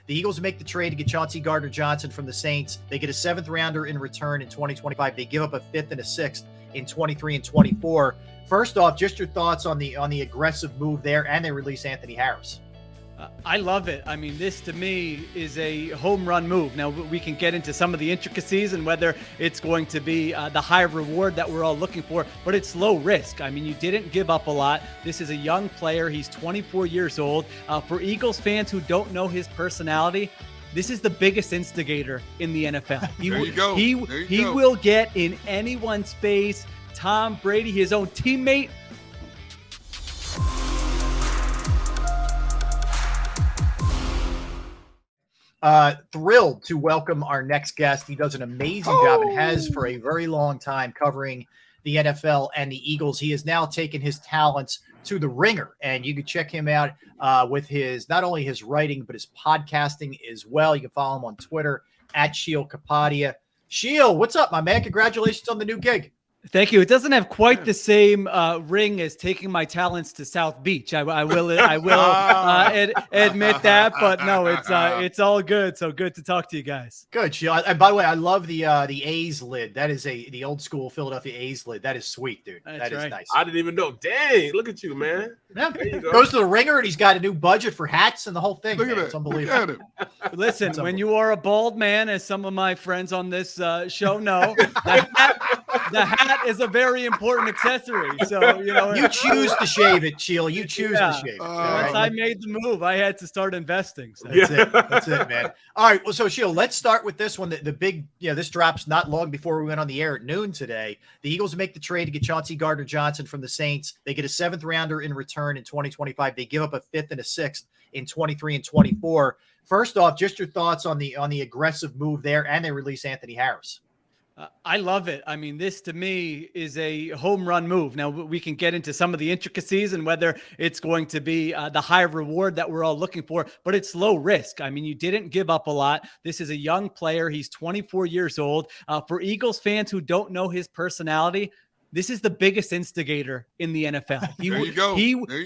The Eagles make the trade to get Chauncey Gardner-Johnson from the Saints. They get a 7th rounder in return in 2025. They give up a 5th and a 6th in 23 and 24. First off, just your thoughts on the aggressive move there, and they release Anthony Harris. I love it. I mean, this to me is a home run move. Now, we can get into some of the intricacies and whether it's going to be the high reward that we're all looking for, but it's low risk. I mean, you didn't give up a lot. This is a young player. He's 24 years old. For Eagles fans who don't know his personality, this is the biggest instigator in the NFL. He will get in anyone's face. Tom Brady, his own teammate. Thrilled to welcome our next guest. He does an amazing job and has for a very long time covering the NFL and the Eagles. He has now taken his talents to the ringer, and you can check him out with his, not only his writing, but his podcasting as well. You can follow him on Twitter at Sheil Kapadia. Sheil, what's up, my man? Congratulations on the new gig. Thank you. It doesn't have quite the same ring as taking my talents to South Beach. I will admit that, but no, it's all good. So good to talk to you guys. Good, Sheil. And by the way, I love the A's lid. That is the old school Philadelphia A's lid. That is sweet, dude. That is nice. I didn't even know. Dang, look at you, man. Yeah. Goes to the ringer, and he's got a new budget for hats and the whole thing. Look at it. It's unbelievable. Look at it. Listen, when you are a bald man, as some of my friends on this show know, the hat is a very important accessory. So, you choose to shave it, Sheil. You choose to shave it. Once I made the move, I had to start investing. So. That's it, man. All right. Well, so Sheil, let's start with this one. The big, this drops not long before we went on the air at noon today. The Eagles make the trade to get Chauncey Gardner-Johnson from the Saints. They get a 7th rounder in return in 2025. They give up a 5th and a 6th in 23 and 24. First off, just your thoughts on the aggressive move there, and they release Anthony Harris. I love it. I mean, this to me is a home run move. Now, we can get into some of the intricacies and whether it's going to be the high reward that we're all looking for, but it's low risk. I mean, you didn't give up a lot. This is a young player. He's 24 years old. For Eagles fans who don't know his personality, this is the biggest instigator in the NFL.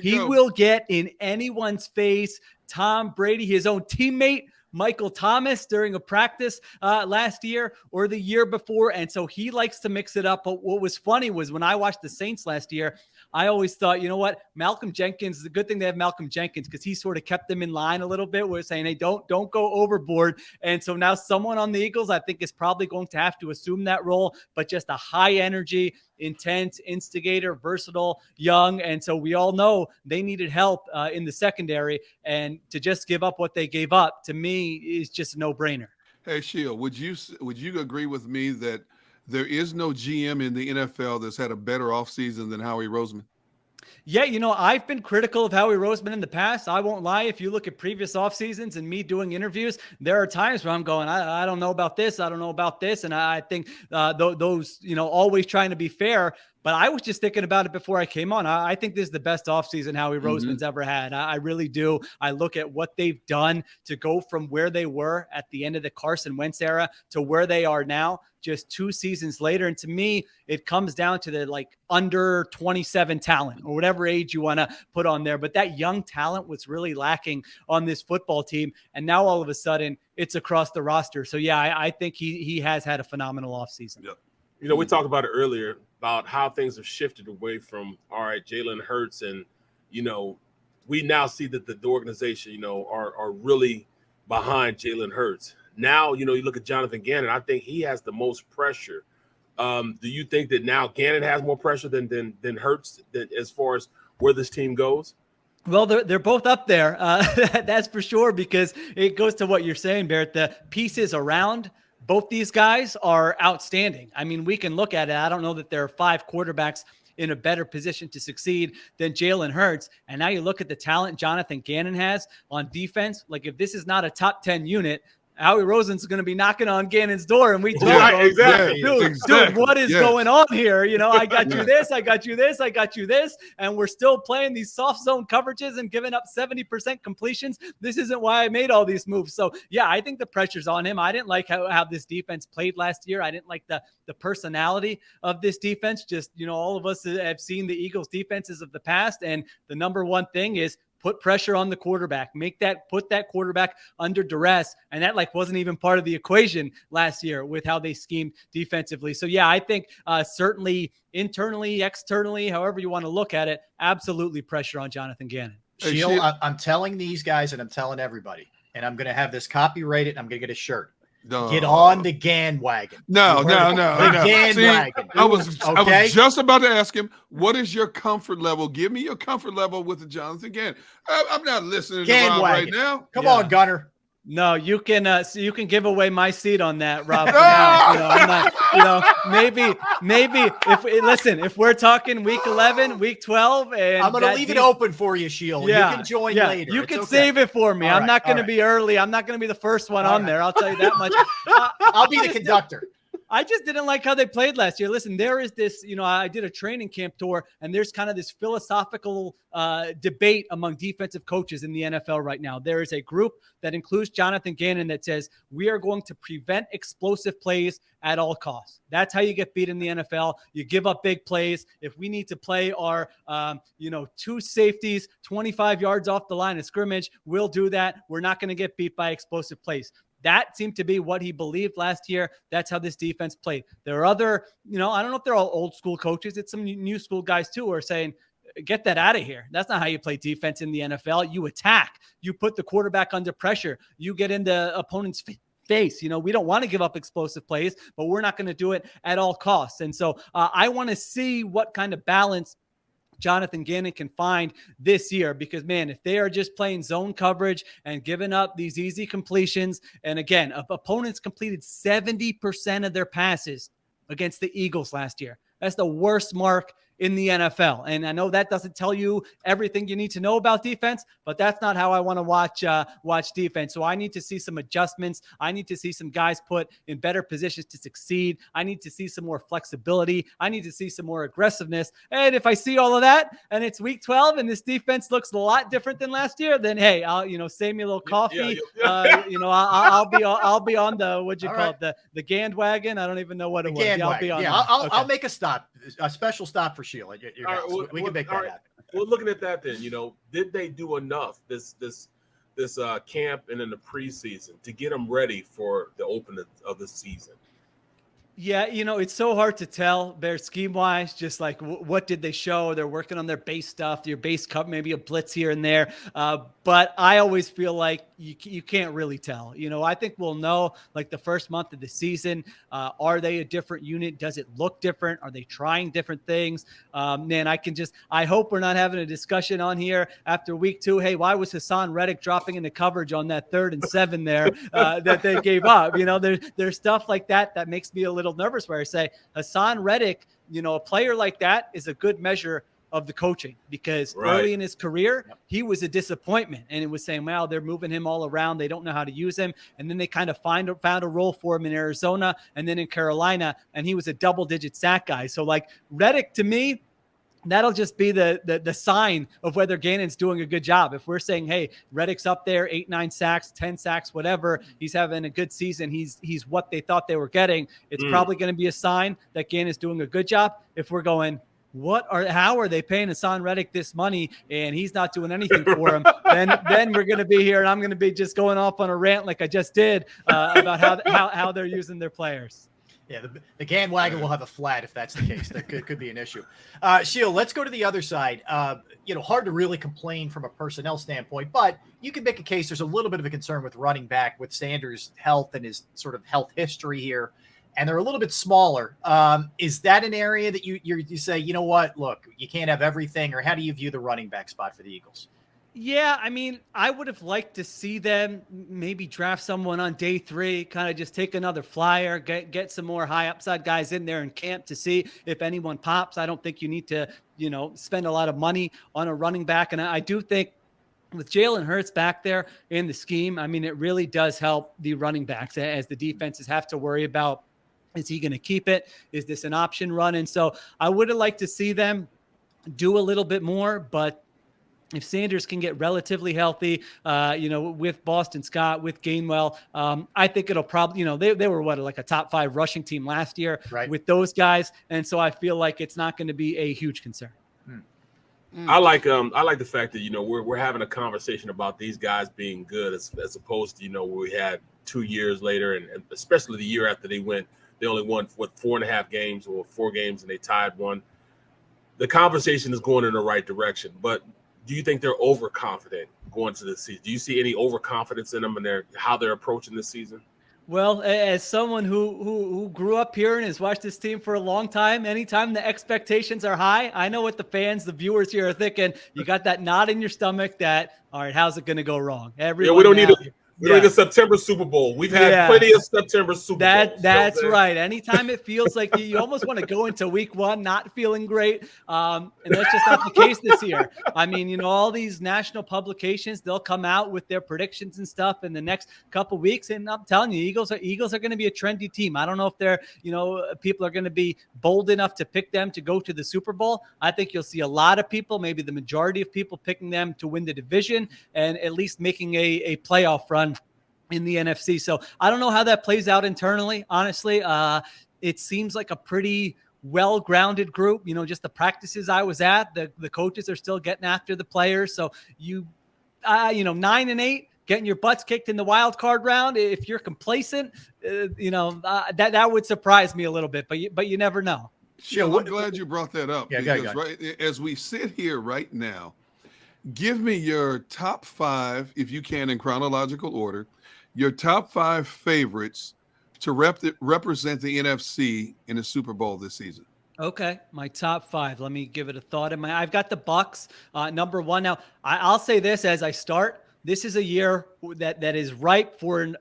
He will get in anyone's face. Tom Brady, his own teammate, Michael Thomas, during a practice last year or the year before. And so he likes to mix it up. But what was funny was when I watched the Saints last year, I always thought, you know what, Malcolm Jenkins, it's a good thing they have Malcolm Jenkins because he sort of kept them in line a little bit. We're saying, hey, don't go overboard. And so now someone on the Eagles, I think, is probably going to have to assume that role, but just a high energy, intense instigator, versatile, young. And so we all know they needed help in the secondary, and to just give up what they gave up, to me, is just a no-brainer. Hey, Sheil, would you agree with me that there is no GM in the NFL that's had a better offseason than Howie Roseman? Yeah, I've been critical of Howie Roseman in the past. I won't lie. If you look at previous off seasons and me doing interviews, there are times where I'm going, I don't know about this. I don't know about this. And I think those, always trying to be fair. But I was just thinking about it before I came on. I think this is the best offseason Howie Roseman's ever had. I really do. I look at what they've done to go from where they were at the end of the Carson Wentz era to where they are now, just 2 seasons later. And to me, it comes down to the under 27 talent or whatever age you want to put on there. But that young talent was really lacking on this football team. And now all of a sudden it's across the roster. So yeah, I think he has had a phenomenal offseason. Yep. We talked about it earlier about how things have shifted away from, all right, Jalen Hurts. And, we now see that the organization, are really behind Jalen Hurts. Now, you look at Jonathan Gannon. I think he has the most pressure. Do you think that now Gannon has more pressure than Hurts as far as where this team goes? Well, they're both up there. That's for sure, because it goes to what you're saying, Barrett. The pieces around both these guys are outstanding. I mean, we can look at it. I don't know that there are 5 quarterbacks in a better position to succeed than Jalen Hurts. And now you look at the talent Jonathan Gannon has on defense. If this is not a top 10 unit, Howie Roseman's going to be knocking on Gannon's door, and we talk, exactly. Dude, what is going on here? I got you this, I got you this, I got you this, and we're still playing these soft zone coverages and giving up 70% completions. This isn't why I made all these moves. So yeah, I think the pressure's on him. I didn't like how this defense played last year. I didn't like the personality of this defense. Just, all of us have seen the Eagles defenses of the past, and the number one thing is put pressure on the quarterback, put that quarterback under duress. And that wasn't even part of the equation last year with how they schemed defensively. So yeah, I think certainly internally, externally, however you want to look at it, absolutely pressure on Jonathan Gannon. Hey, Sheil, I'm telling these guys and I'm telling everybody, and I'm going to have this copyrighted. I'm going to get a shirt. No. Get on the GAN wagon. No. GAN See, wagon. I was just about to ask him, what is your comfort level? Give me your comfort level with the Jonathan Gannon. I'm not listening to Rob right now. Come on, Gunner. No, you can give away my seat on that, Rob. For now. I'm not, maybe if we're talking week 11, week 12, and I'm going to leave it open for you, Sheil. Yeah, you can join later. You can save it for me. I'm not going to be early. I'm not going to be the first one on there. I'll tell you that much. I'll be the conductor. I just didn't like how they played last year. Listen, there is this, I did a training camp tour, and there's kind of this philosophical debate among defensive coaches in the NFL right now. There is a group that includes Jonathan Gannon that says, we are going to prevent explosive plays at all costs. That's how you get beat in the NFL. You give up big plays. If we need to play our, 2 safeties, 25 yards off the line of scrimmage, we'll do that. We're not going to get beat by explosive plays. That seemed to be what he believed last year. That's how this defense played. There are other, I don't know if they're all old school coaches. It's some new school guys too who are saying, get that out of here. That's not how you play defense in the NFL. You attack. You put the quarterback under pressure. You get into opponent's face. We don't want to give up explosive plays, but we're not going to do it at all costs. And so I want to see what kind of balance Jonathan Gannon can find this year, because man, if they are just playing zone coverage and giving up these easy completions, and again, opponents completed 70% of their passes against the Eagles last year. That's the worst mark in the NFL. And I know that doesn't tell you everything you need to know about defense, but that's not how I want to watch defense. So I need to see some adjustments. I need to see some guys put in better positions to succeed. I need to see some more flexibility. I need to see some more aggressiveness. And if I see all of that and it's week 12 and this defense looks a lot different than last year, then hey, I'll, save me a little coffee. I'll be on the, what'd you call it? The Gand wagon. I don't even know what it was. Yeah, I'll be on. I'll make a special stop for Sheil. We can make that happen. Well, looking at that then, did they do enough this camp and in the preseason to get them ready for the opening of the season? Yeah, it's so hard to tell. Their scheme-wise, just like what did they show? They're working on their base stuff, your base cup, maybe a blitz here and there. But I always feel like you can't really tell. I think we'll know like the first month of the season. Are they a different unit? Does it look different? Are they trying different things? Man, I hope we're not having a discussion on here after week 2. Hey, why was Hassan Reddick dropping into coverage on that 3rd and 7 there that they gave up? There's stuff like that makes me a little nervous, where I say Hassan Reddick, a player like that is a good measure of the coaching, because early in his career, he was a disappointment, and it was saying, wow, they're moving him all around. They don't know how to use him. And then they kind of found a role for him in Arizona and then in Carolina, and he was a double-digit sack guy. So like Reddick, to me, that'll just be the sign of whether Gannon's doing a good job. If we're saying, hey, Reddick's up there, 8, 9 sacks, 10 sacks, whatever, he's having a good season, he's what they thought they were getting, it's probably going to be a sign that Gannon's doing a good job. If we're going, how are they paying Hassan Reddick this money and he's not doing anything for him? then we're going to be here, and I'm going to be just going off on a rant like I just did about how they're using their players. Yeah, the GAN wagon will have a flat if that's the case. That could be an issue. Sheil, let's go to the other side. Hard to really complain from a personnel standpoint, but you can make a case there's a little bit of a concern with running back with Sanders' health and his sort of health history here, and they're a little bit smaller. Is that an area that you say, you know what, look, you can't have everything, or how do you view the running back spot for the Eagles? Yeah, I mean, I would have liked to see them maybe draft someone on day 3, kind of just take another flyer, get some more high upside guys in there in camp to see if anyone pops. I don't think you need to, spend a lot of money on a running back. And I do think with Jalen Hurts back there in the scheme, I mean, it really does help the running backs, as the defenses have to worry about, is he going to keep it? Is this an option run? And so I would have liked to see them do a little bit more, but if Sanders can get relatively healthy, with Boston Scott, with Gainwell, I think it'll probably, they were like a top 5 rushing team last year with those guys. And so I feel like it's not going to be a huge concern. I like the fact that we're having a conversation about these guys being good as opposed to where we had 2 years later and especially the year after they only won 4.5 games or 4 games and they tied one. The conversation is going in the right direction, but do you think they're overconfident going to the season? Do you see any overconfidence in them and how they're approaching this season? Well, as someone who grew up here and has watched this team for a long time, anytime the expectations are high, I know what the fans, the viewers here are thinking. You got that knot in your stomach that, all right, how's it going to go wrong? We don't need a September Super Bowl. We've had plenty of September Super Bowls. That's right. Anytime it feels like you almost want to go into week one not feeling great, and that's just not the case this year. I mean, all these national publications, they'll come out with their predictions and stuff in the next couple weeks, and I'm telling you, Eagles are going to be a trendy team. I don't know if they're, people are going to be bold enough to pick them to go to the Super Bowl. I think you'll see a lot of people, maybe the majority of people, picking them to win the division and at least making a playoff run in the NFC. So I don't know how that plays out internally. Honestly, it seems like a pretty well-grounded group. Just the practices I was at, the coaches are still getting after the players. So 9-8, getting your butts kicked in the wild card round. If you're complacent, that would surprise me a little bit, but you never know. Sheil, I'm glad you brought that up. Yeah, because right as we sit here right now, give me your top 5, if you can, in chronological order, your top 5 favorites to represent the NFC in the Super Bowl this season. Okay, my top 5. Let me give it a thought. I've got the Bucs, number 1. Now, I'll say this as I start. This is a year that is ripe for an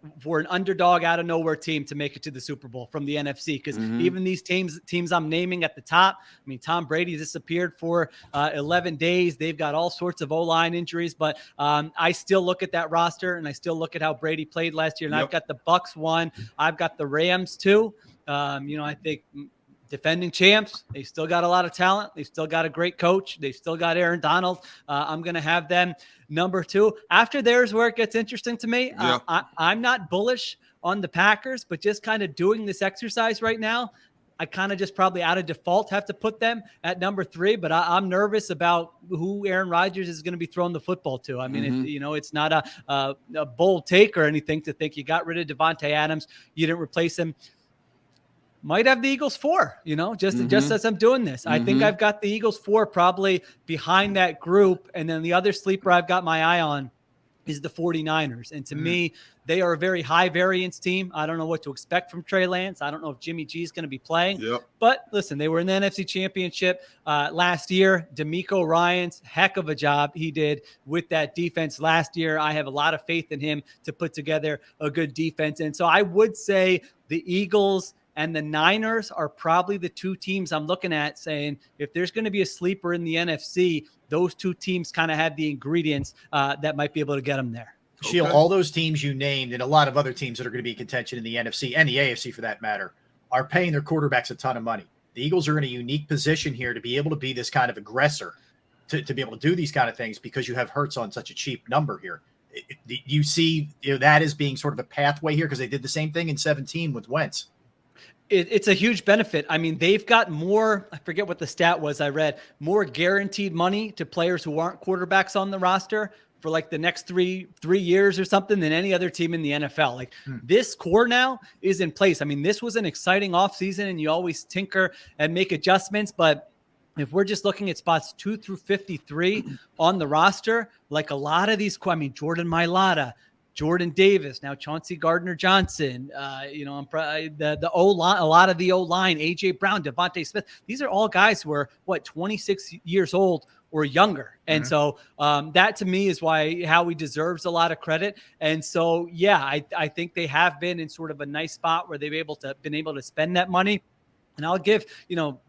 underdog out of nowhere team to make it to the Super Bowl from the NFC, because even these teams I'm naming at the top, I mean, Tom Brady disappeared for 11 days. They've got all sorts of O-line injuries, but I still look at that roster and I still look at how Brady played last year, and I've got the Bucs 1. I've got the Rams 2. I think defending champs, they still got a lot of talent. They still got a great coach. They still got Aaron Donald. I'm going to have them number 2. After there's where it gets interesting to me. I'm not bullish on the Packers, but just kind of doing this exercise right now, I kind of just probably out of default have to put them at number 3, but I'm nervous about who Aaron Rodgers is going to be throwing the football to. I mean, it's not a bold take or anything to think you got rid of Devontae Adams, you didn't replace him. Might have the Eagles 4, just as I'm doing this. I think I've got the Eagles 4 probably behind that group. And then the other sleeper I've got my eye on is the 49ers. And to me, they are a very high variance team. I don't know what to expect from Trey Lance. I don't know if Jimmy G is going to be playing. But listen, they were in the NFC Championship last year. DeMeco Ryans, heck of a job he did with that defense last year. I have a lot of faith in him to put together a good defense. And so I would say the Eagles and the Niners are probably the 2 teams I'm looking at saying, if there's going to be a sleeper in the NFC, those 2 teams kind of have the ingredients that might be able to get them there. Sheil, all those teams you named and a lot of other teams that are going to be in contention in the NFC and the AFC for that matter are paying their quarterbacks a ton of money. The Eagles are in a unique position here to be able to be this kind of aggressor, to be able to do these kind of things because you have Hurts on such a cheap number here. You see that as being sort of a pathway here because they did the same thing in 2017 with Wentz. It's a huge benefit. I mean, they've got more, I forget what the stat was I read, more guaranteed money to players who aren't quarterbacks on the roster for like the next three years or something than any other team in the NFL. Like this core now is in place. I mean, this was an exciting offseason and you always tinker and make adjustments, but if we're just looking at spots 2 through 53 on the roster, like a lot of these, Jordan Mailata, Jordan Davis, now Chauncey Gardner-Johnson, the O-line, a lot of the O-line, A.J. Brown, Devontae Smith. These are all guys who are, 26 years old or younger. And so that to me is why Howie deserves a lot of credit. And so, I think they have been in sort of a nice spot where they've been able to spend that money. And I'll give,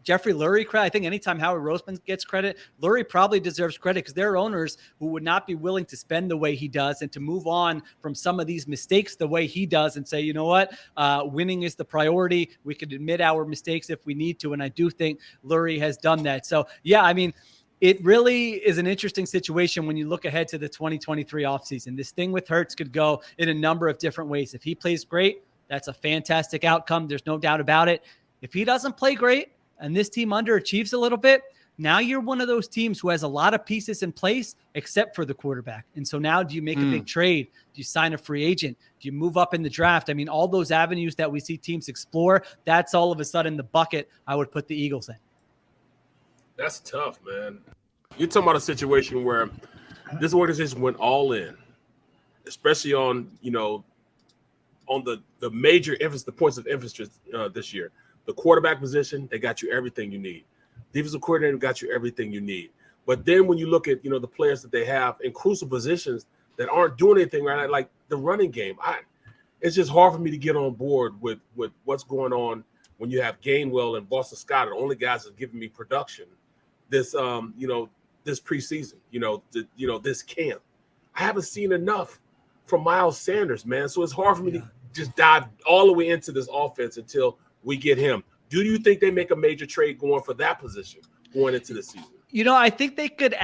Jeffrey Lurie credit. I think anytime Howie Roseman gets credit, Lurie probably deserves credit because there are owners who would not be willing to spend the way he does and to move on from some of these mistakes the way he does and say, you know what, winning is the priority. We could admit our mistakes if we need to. And I do think Lurie has done that. So, it really is an interesting situation when you look ahead to the 2023 offseason. This thing with Hurts could go in a number of different ways. If he plays great, that's a fantastic outcome. There's no doubt about it. If he doesn't play great and this team underachieves a little bit, Now you're one of those teams who has a lot of pieces in place except for the quarterback. And so now do you make a big trade? Do you sign a free agent? Do you move up in the draft? I mean, all those avenues that we see teams explore, that's all of a sudden the bucket I would put the Eagles in. That's tough, man. You're talking about a situation where this organization went all in, especially on, on the major emphasis, the points of emphasis this year. The quarterback position, they got you everything you need. Defensive coordinator got you everything you need. But then when you look at, the players that they have in crucial positions that aren't doing anything right now, like the running game, it's just hard for me to get on board with what's going on when you have Gainwell and Boston Scott, the only guys that have given me production this, this preseason, this camp. I haven't seen enough from Miles Sanders, man. So it's hard for me to just dive all the way into this offense until we get him. Do you think they make a major trade going for that position going into the season? I think they could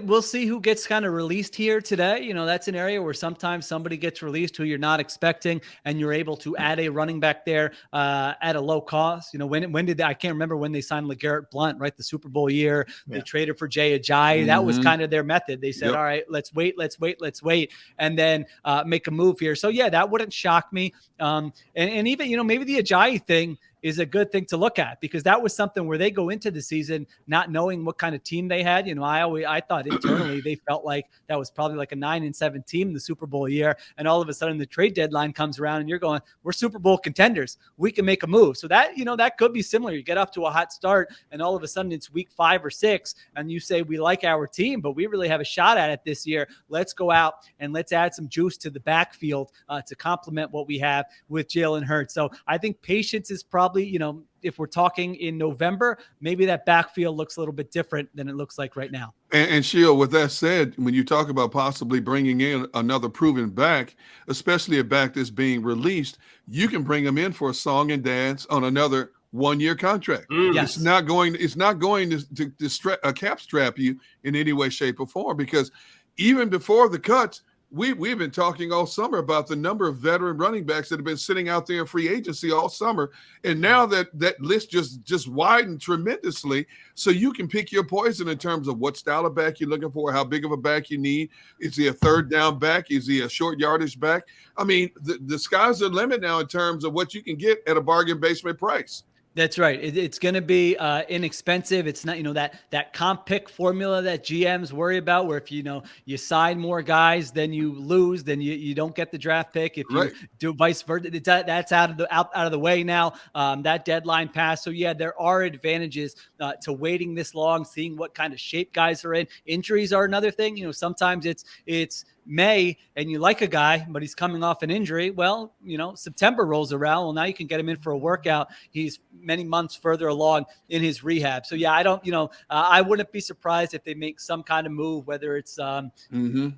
we'll see who gets kind of released here today. That's an area where sometimes somebody gets released who you're not expecting, and you're able to add a running back there at a low cost. When did I can't remember when they signed LeGarrette Blount, right? The Super Bowl year, they traded for Jay Ajayi. That was kind of their method. They said, all right, let's wait, and then make a move here. So yeah, that wouldn't shock me. And even, maybe the Ajayi thing is a good thing to look at, because that was something where they go into the season not knowing what kind of team they had. I thought internally they felt like that was probably like a 9-7 team in the Super Bowl year. And all of a sudden the trade deadline comes around and you're going, we're Super Bowl contenders. We can make a move. So that, that could be similar. You get off to a hot start and all of a sudden it's week 5 or 6 and you say, we like our team, but we really have a shot at it this year. Let's go out and let's add some juice to the backfield to complement what we have with Jalen Hurts. So I think patience is probably, if we're talking in November, maybe that backfield looks a little bit different than it looks like right now. And Sheil, with that said, when you talk about possibly bringing in another proven back, especially a back that's being released, you can bring them in for a song and dance on another 1-year contract. Yes. It's not going to cap strap you in any way, shape, or form, because even before the cuts, we've been talking all summer about the number of veteran running backs that have been sitting out there in free agency all summer. And now that list just widened tremendously. So you can pick your poison in terms of what style of back you're looking for, how big of a back you need. Is he a third down back? Is he a short yardage back? I mean, the sky's the limit now in terms of what you can get at a bargain basement price. That's right. It's going to be inexpensive. It's not, that comp pick formula that GMs worry about, where if you sign more guys, then you lose, then you don't get the draft pick. If you do vice versa, that's out of the way now. That deadline passed. So yeah, there are advantages to waiting this long, seeing what kind of shape guys are in. Injuries are another thing. Sometimes it's May and you like a guy, but he's coming off an injury. Well, September rolls around. Well, now you can get him in for a workout. He's many months further along in his rehab. So yeah, I wouldn't be surprised if they make some kind of move, whether it's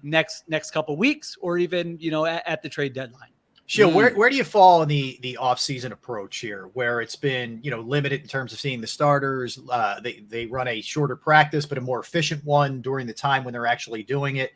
next couple weeks or even, at the trade deadline. Sheil, where do you fall in the offseason approach here, where it's been, limited in terms of seeing the starters? They run a shorter practice, but a more efficient one during the time when they're actually doing it.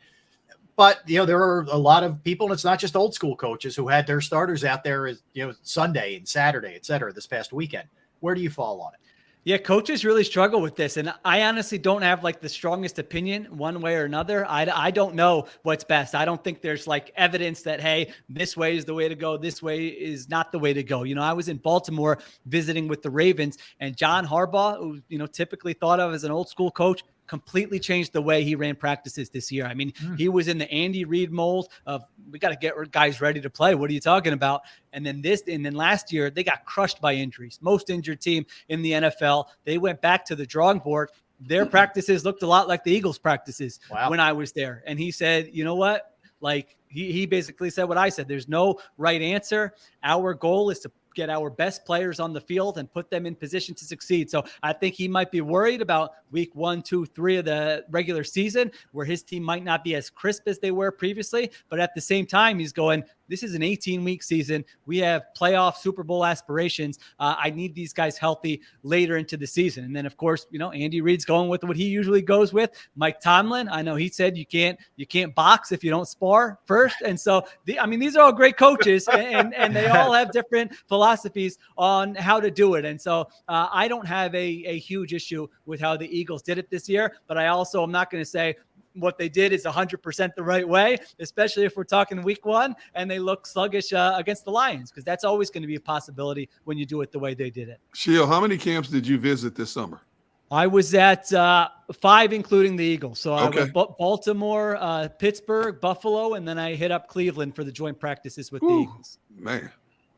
But, there are a lot of people, and it's not just old school coaches, who had their starters out there as, Sunday and Saturday, et cetera, this past weekend. Where do you fall on it? Yeah, coaches really struggle with this. And I honestly don't have the strongest opinion one way or another. I don't know what's best. I don't think there's evidence that, hey, this way is the way to go. This way is not the way to go. I was in Baltimore visiting with the Ravens, and John Harbaugh, who, typically thought of as an old school coach, completely changed the way he ran practices this year. I mean, he was in the Andy Reid mold of, we got to get guys ready to play. What are you talking about? And then last year they got crushed by injuries. Most injured team in the NFL. They went back to the drawing board. Their practices looked a lot like the Eagles practices when I was there. And he said, you know what? He basically said what I said. There's no right answer. Our goal is to get our best players on the field and put them in position to succeed. So I think he might be worried about week 1, 2, 3 of the regular season, where his team might not be as crisp as they were previously. But at the same time, he's going, this is an 18-week season. We have playoff Super Bowl aspirations. I need these guys healthy later into the season. And then, of course, Andy Reid's going with what he usually goes with. Mike Tomlin, I know he said you can't box if you don't spar first. And so, these are all great coaches, and they all have different philosophies on how to do it. And so I don't have a huge issue with how the Eagles did it this year, but I also am not going to say what they did is 100% the right way, especially if we're talking week 1 and they look sluggish against the Lions, because that's always going to be a possibility when you do it the way they did it. Sheil, how many camps did you visit this summer? I was at 5, including the Eagles. So okay. I was Baltimore, Pittsburgh, Buffalo, and then I hit up Cleveland for the joint practices with the Eagles. Man.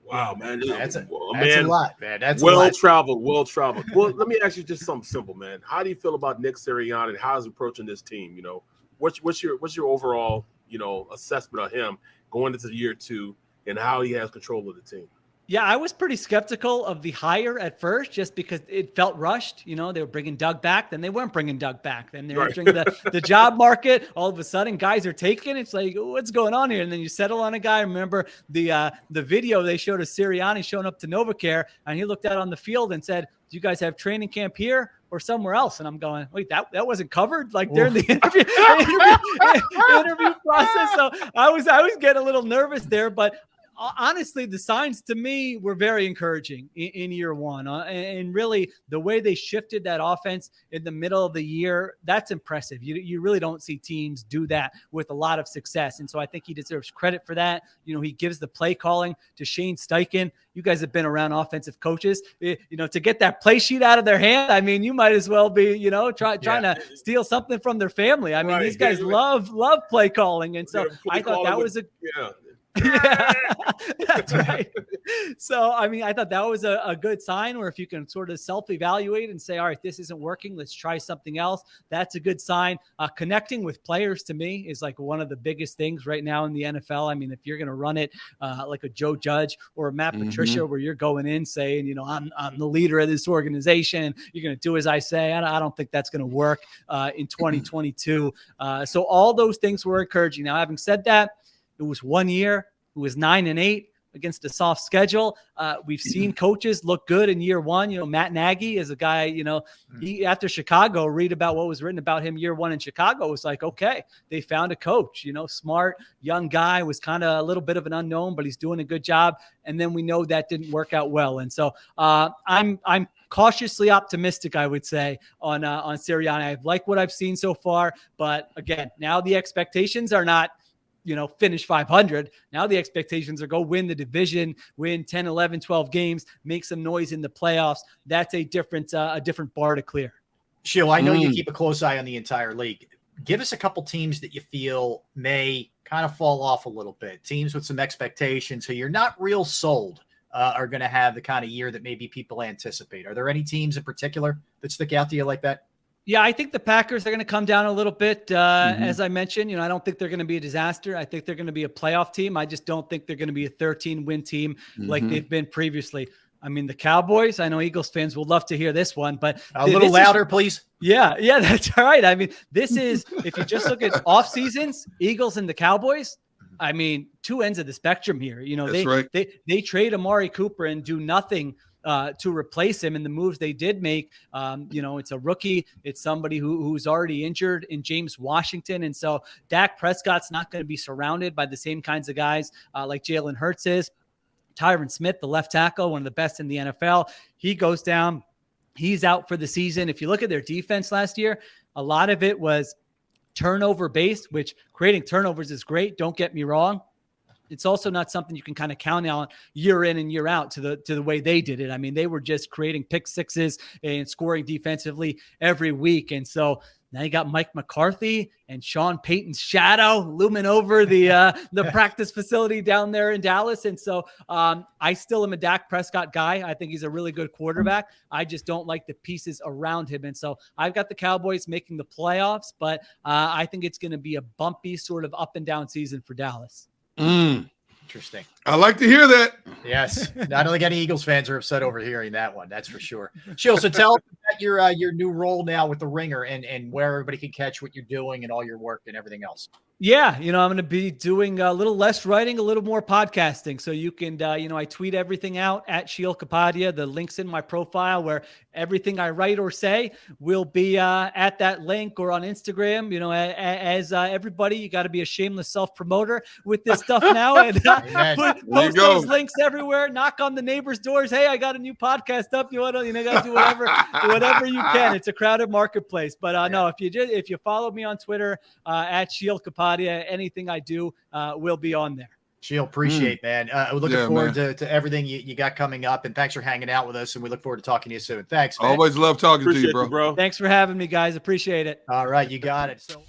Wow, man. That's a lot, man. That's well-traveled. Well, let me ask you just something simple, man. How do you feel about Nick Sirianni and how he's approaching this team? What's your overall, assessment of him going into year 2 and how he has control of the team? Yeah, I was pretty skeptical of the hire at first just because it felt rushed. They were bringing Doug back, then they weren't bringing Doug back. Then they're entering the job market. All of a sudden, guys are taken. It's like, what's going on here? And then you settle on a guy. Remember the video they showed of Sirianni showing up to NovaCare, and he looked out on the field and said, do you guys have training camp here or somewhere else? And I'm going, wait, that wasn't covered like during the interview process. So I was getting a little nervous there, but honestly, the signs to me were very encouraging in year 1. And really, the way they shifted that offense in the middle of the year, that's impressive. You really don't see teams do that with a lot of success. And so I think he deserves credit for that. He gives the play calling to Shane Steichen. You guys have been around offensive coaches, to get that play sheet out of their hand. You might as well be, trying to steal something from their family. These guys love play calling. And so I thought that was yeah, that's right. So, I thought that was a good sign, where if you can sort of self-evaluate and say, all right, this isn't working, let's try something else. That's a good sign. Connecting with players to me is like one of the biggest things right now in the NFL. If you're going to run it like a Joe Judge or a Matt Patricia, where you're going in saying, I'm the leader of this organization, you're going to do as I say. I don't think that's going to work in 2022. So all those things were encouraging. Now, having said that, it was 1 year. It was 9-8 against a soft schedule. We've seen coaches look good in year 1. Matt Nagy is a guy, he, after Chicago, read about what was written about him year 1 in Chicago. It was like, okay, they found a coach, smart, young guy, was kind of a little bit of an unknown, but he's doing a good job. And then we know that didn't work out well. And so I'm cautiously optimistic, I would say, on Sirianni. I like what I've seen so far, but again, now the expectations are not, finish 500. Now the expectations are go win the division, win 10, 11, 12 games, make some noise in the playoffs. That's a different bar to clear. Sheil, I know you keep a close eye on the entire league. Give us a couple teams that you feel may kind of fall off a little bit. Teams with some expectations who you're not real sold are going to have the kind of year that maybe people anticipate. Are there any teams in particular that stick out to you like that? Yeah, I think the Packers are going to come down a little bit. As I mentioned, I don't think they're going to be a disaster. I think they're going to be a playoff team. I just don't think they're going to be a 13-win team like they've been previously. The Cowboys, I know Eagles fans will love to hear this one, but a little louder, please. Yeah, that's all right. This is, if you just look at off seasons, Eagles and the Cowboys, two ends of the spectrum here. They trade Amari Cooper and do nothing to replace him in the moves they did make. It's a rookie. It's somebody who's already injured in James Washington. And so Dak Prescott's not going to be surrounded by the same kinds of guys like Jalen Hurts is. Tyron Smith, the left tackle, one of the best in the NFL, he goes down. He's out for the season. If you look at their defense last year, a lot of it was turnover based, which creating turnovers is great. Don't get me wrong. It's also not something you can kind of count on year in and year out to the way they did it. They were just creating pick sixes and scoring defensively every week. And so now you got Mike McCarthy and Sean Payton's shadow looming over the practice facility down there in Dallas. And so I still am a Dak Prescott guy. I think he's a really good quarterback. I just don't like the pieces around him. And so I've got the Cowboys making the playoffs, but I think it's going to be a bumpy sort of up and down season for Dallas. Interesting. I like to hear that. Yes. I don't think any Eagles fans are upset over hearing that one. That's for sure. Sheil, so tell us about your new role now with the Ringer and where everybody can catch what you're doing and all your work and everything else. Yeah, I'm going to be doing a little less writing, a little more podcasting. So you can, I tweet everything out at Sheil Kapadia. The link's in my profile where everything I write or say will be at that link or on Instagram. As everybody, you got to be a shameless self-promoter with this stuff now. And post those links everywhere. Knock on the neighbors' doors. Hey, I got a new podcast up. You got to do whatever you can. It's a crowded marketplace. But no, if you follow me on Twitter at Sheil Kapadia, anything I do will be on there. Sheil, appreciate, man. We're looking forward to everything you got coming up, and thanks for hanging out with us, and we look forward to talking to you soon. Thanks, man. Always love talking to you, bro. Thanks for having me, guys. Appreciate it. All right, you got it. So